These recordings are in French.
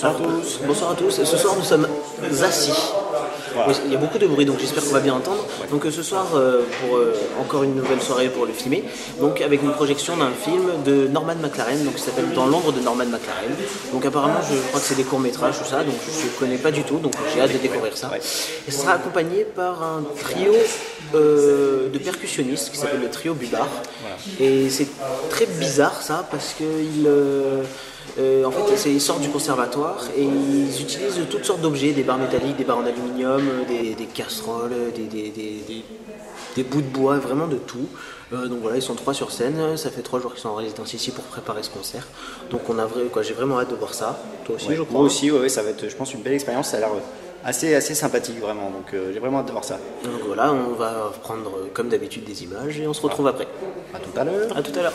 Bonsoir à tous. Bonsoir à tous. Ce soir, nous sommes assis. Voilà. Oui, il y a beaucoup de bruit, donc j'espère qu'on va bien entendre. Donc ce soir, pour encore une nouvelle soirée pour le filmer, donc avec une projection d'un film de Norman McLaren, donc qui s'appelle Dans l'ombre de Norman McLaren. Donc apparemment, je crois que c'est des courts-métrages, tout ça, donc je ne connais pas du tout, donc j'ai hâte de découvrir ça. Et ce sera accompagné par un trio de percussionnistes qui s'appelle le trio Bubar. Et c'est très bizarre ça, parce que en fait, ils sortent du conservatoire et ils utilisent toutes sortes d'objets, des barres métalliques, des barres en aluminium, des casseroles, des bouts de bois, vraiment de tout. Donc voilà, ils sont 3 sur scène, ça fait 3 jours qu'ils sont en résidence ici pour préparer ce concert. Donc j'ai vraiment hâte de voir ça. Toi aussi, je crois. Moi aussi, ça va être, je pense, une belle expérience. Ça a l'air assez sympathique, vraiment. Donc j'ai vraiment hâte de voir ça. Donc voilà, on va prendre comme d'habitude des images et on se retrouve après. À tout à l'heure. À tout à l'heure.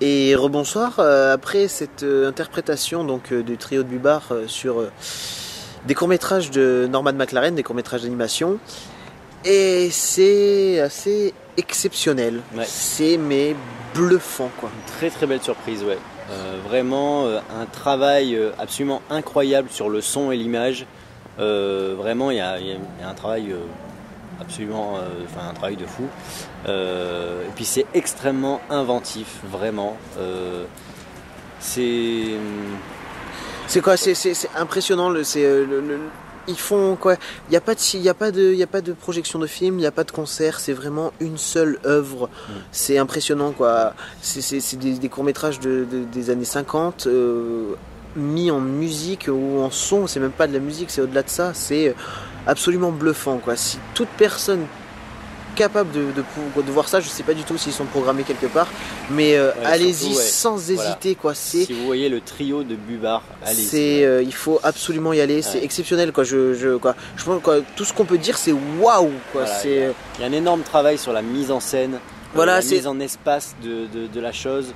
Et rebonsoir, après cette interprétation donc, du trio de Bubar sur des courts-métrages de Norman McLaren, des courts-métrages d'animation, et c'est assez exceptionnel, c'est bluffant quoi. Une très très belle surprise, ouais. Vraiment un travail absolument incroyable sur le son et l'image. Vraiment, il y a un travail absolument, un travail de fou. Et puis c'est extrêmement inventif, vraiment. C'est quoi, c'est impressionnant. Ils font quoi? Il n'y a pas de projection de film, il n'y a pas de concert. C'est vraiment une seule œuvre. C'est impressionnant quoi. C'est des courts-métrages des années 50 mis en musique ou en son. C'est même pas de la musique, c'est au-delà de ça. C'est absolument bluffant quoi. Si toute personne capable de voir ça, je sais pas du tout s'ils sont programmés quelque part, mais allez-y surtout, sans hésiter quoi. Si vous voyez le trio de Bubar, allez-y. Il faut absolument y aller, c'est exceptionnel quoi. Je pense quoi, tout ce qu'on peut dire c'est waouh quoi. Voilà, il y a un énorme travail sur la mise en scène. La mise en espace de la chose.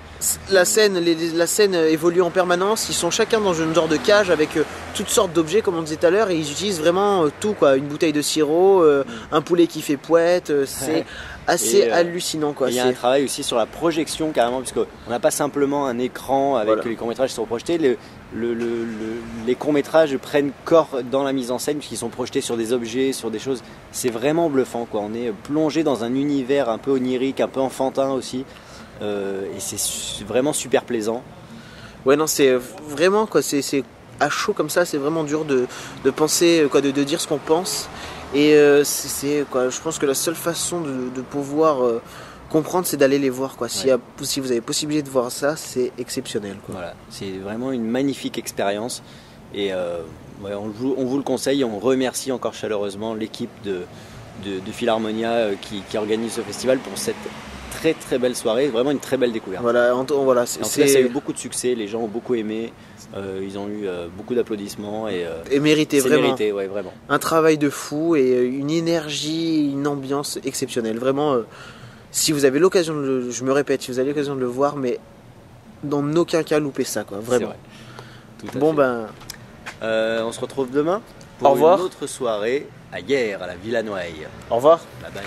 La scène évolue en permanence. Ils sont chacun dans une genre de cage avec toutes sortes d'objets, comme on disait tout à l'heure, et ils utilisent vraiment tout quoi. Une bouteille de sirop, un poulet qui fait pouette. C'est assez hallucinant quoi. Il y a un travail aussi sur la projection carrément, puisqu'on n'a pas simplement un écran avec les courts-métrages qui sont projetés. Les courts-métrages prennent corps dans la mise en scène puisqu'ils sont projetés sur des objets, sur des choses. C'est vraiment bluffant quoi. On est plongé dans un univers un peu onirique, un peu enfantin aussi, et c'est vraiment super plaisant. Ouais non, c'est vraiment quoi. C'est à chaud comme ça, c'est vraiment dur de penser quoi, de dire ce qu'on pense. Et je pense que la seule façon de pouvoir comprendre, c'est d'aller les voir quoi. Si vous avez possibilité de voir ça, c'est exceptionnel quoi. Voilà, c'est vraiment une magnifique expérience et on vous le conseille. On remercie encore chaleureusement l'équipe de Philharmonia qui organise ce festival pour cette très très belle soirée, vraiment une très belle découverte. En tout cas, ça a eu beaucoup de succès, les gens ont beaucoup aimé, ils ont eu beaucoup d'applaudissements et mérité vraiment. Mérité, vraiment. Un travail de fou et une énergie, une ambiance exceptionnelle. Vraiment, si vous avez l'occasion je me répète, si vous avez l'occasion de le voir, mais dans aucun cas louper ça, quoi, vraiment. C'est vrai. On se retrouve demain pour une autre soirée à Hyères, à la Villa Noailles. Au revoir. Bye bye.